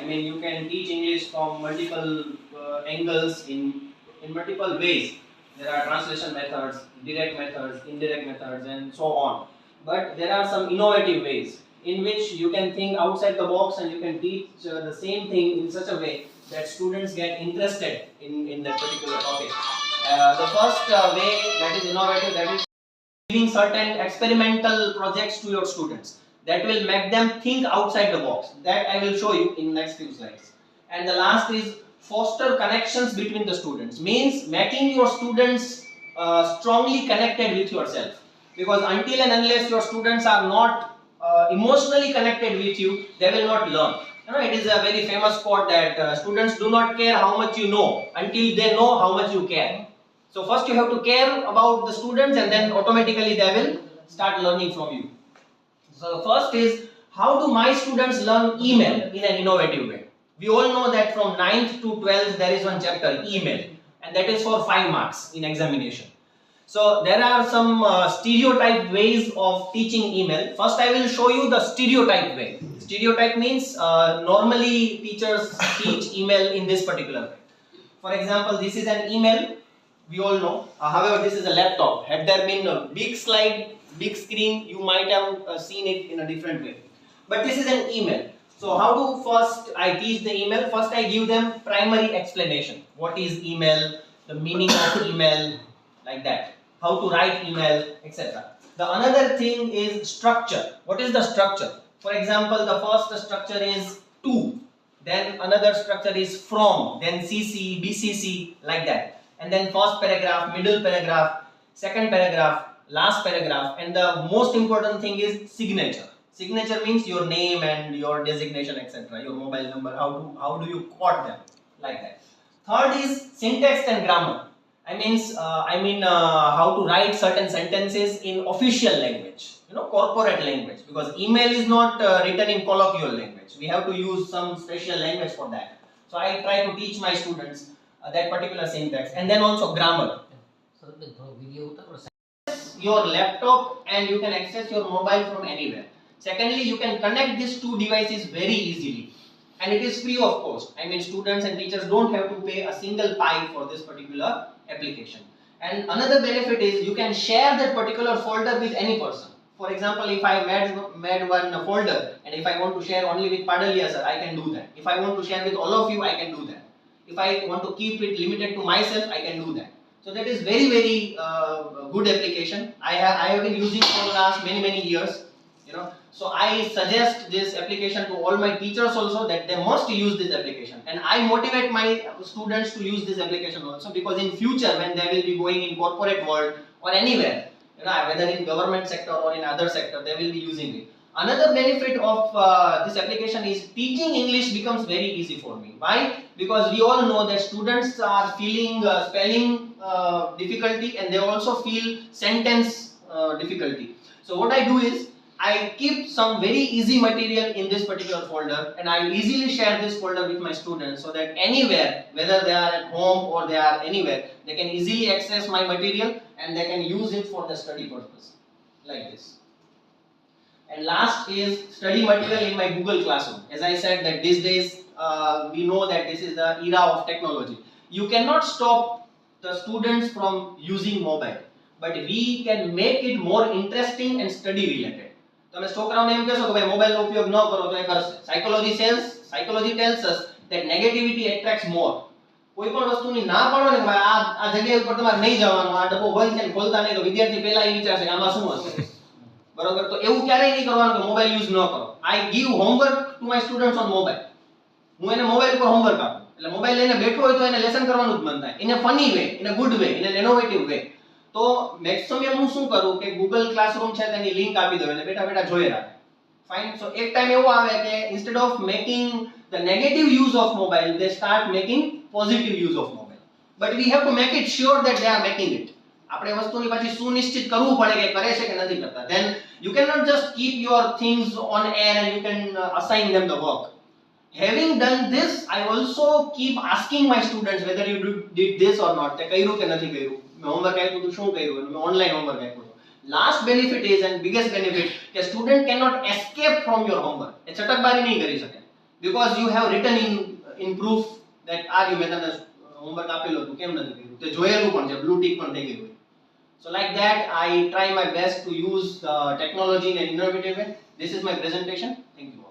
mean, you can teach English from multiple angles in multiple ways. There are translation methods, direct methods, indirect methods, and so on. But there are some innovative ways in which you can think outside the box and you can teach the same thing in such a way that students get interested in that particular topic. The first way that is innovative, that is giving certain experimental projects to your students that will make them think outside the box. That I will show you in next few slides. And the last is foster connections between the students, means making your students strongly connected with yourself, because until and unless your students are not emotionally connected with you, they will not learn. You know, it is a very famous quote that students do not care how much you know until they know how much you care. So first you have to care about the students, and then automatically they will start learning from you. So the first is, how do my students learn email in an innovative way? We all know that from 9th to 12th there is one chapter, email, and that is for 5 marks in examination. So there are some stereotype ways of teaching email. First I will show you the stereotype way. Stereotype means normally teachers teach email in this particular way. For example, this is an email, we all know. However, this is a laptop. Had there been a big slide, big screen, you might have seen it in a different way. But this is an email. So how do first I teach the email? First I give them primary explanation. What is email? The meaning of email, like that. How to write email, etc. The another thing is structure. What is the structure? For example, the first structure is to. Then another structure is from. Then CC, BCC, like that. And then first paragraph, middle paragraph, second paragraph, last paragraph, and the most important thing is signature. Signature means your name and your designation, etc. Your mobile number. How do you quote them, like that. Third is syntax and grammar. I mean how to write certain sentences in official language, corporate language, because email is not written in colloquial language. We have to use some special language for that. So I try to teach my students that particular syntax, and then also grammar. Your laptop and you can access your mobile from anywhere. Secondly, you can connect these two devices very easily, and it is free of cost. I mean, students and teachers don't have to pay a single pie for this particular application. And another benefit is you can share that particular folder with any person. For example, if I made one folder, and if I want to share only with Padalia sir, I can do that. If I want to share with all of you, I can do that. If I want to keep it limited to myself, I can do that. So that is very, very good application. I have been using for the last many years. So I suggest this application to all my teachers also, that they must use this application, and I motivate my students to use this application also, because in future when they will be going in corporate world or anywhere, whether in government sector or in other sector, they will be using it. Another benefit of this application is teaching English becomes very easy for me. Why? Because we all know that students are feeling spelling difficulty, and they also feel sentence difficulty. So what I do is, I keep some very easy material in this particular folder, and I easily share this folder with my students, so that anywhere, whether they are at home or they are anywhere, they can easily access my material and they can use it for the study purpose, like this. And last is study material in my Google Classroom. As I said that these days we know that this is the era of technology. You cannot stop the students from using mobile, but we can make it more interesting and study related. તમે છોકરાઓને એમ કહેશો કે ભાઈ મોબાઈલનો ઉપયોગ ન કરો તો એ કરશે. Psychology tells us that negativity attracts more. કોઈ પણ વસ્તુની ના પાડો ને ભાઈ આ જગ્યા ઉપર તમારે નહીં જવાનું, આ ડબ્બો બંધ છે ને ખોલતા નહીં, તો વિદ્યાર્થી પહેલા એ વિચારશે કે આમાં શું હશે. બરોબર? તો એવું ક્યારેય નહીં કરવાનું કે મોબાઈલ યુઝ ન કરો. I give homework to my students on mobile. હું એને મોબાઈલ ઉપર હોમવર્ક આપું. એટલે મોબાઈલ લઈને બેઠો હોય તો એને લેસન કરવાનું જ મન થાય. In a funny way, in a good way, in a innovative way. તો મેક્સિમમ હું શું કરું કે ગૂગલ ક્લાસરૂમ છે તેની લિંક આપી દઉં, એટલે બેઠા બેઠા જોઈ રાખે. ફાઇન. સો એક ટાઈમ એવો આવે કે instead of making the negative use of mobile, they start making positive use of mobile. But we have to make it sure that they are making it. આપણે વસ્તુની પછી સુનિશ્ચિત કરવું પડે કે કરે છે કે નથી કરતા. Then you cannot just keep your things on air and you can assign them the work. Having done this, I also keep asking my students whether you did this or not. તે કર્યું કે નથી કર્યું, મેં homework આપ્યું તો શું કર્યું, મેં ઓનલાઈન હોમવર્ક આપ્યું. Last benefit is, and biggest benefit, કે student cannot escape from your homework. એ ચટકબારી નહીં કરી શકે. because you have written in proof that you મેં તને હોમવર્ક આપેલું હતું કેમ નથી કર્યું તે જોયેલું પણ છે બ્લુ ટિક પણ થઈ ગયું. So like that I try my best to use the technology in an innovative way. This is my presentation. Thank you.